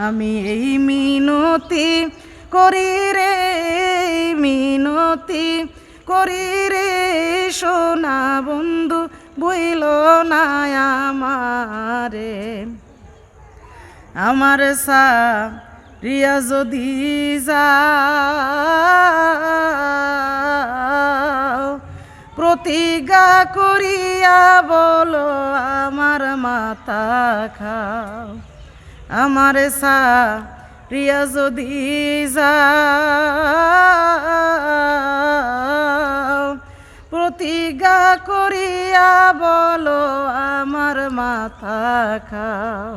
আমি এই মিনতি করি রে, মিনতি করি রে সোনা বন্ধু, বইল না আমারে। আমার সারিয়া যদি যাও, প্রতিজ্ঞা করিয়া বলো আমার মাথা খাও। আমার সারিয়া যদি যাও, প্রতিজ্ঞা করিয়া বলো আমার মাথা খাও।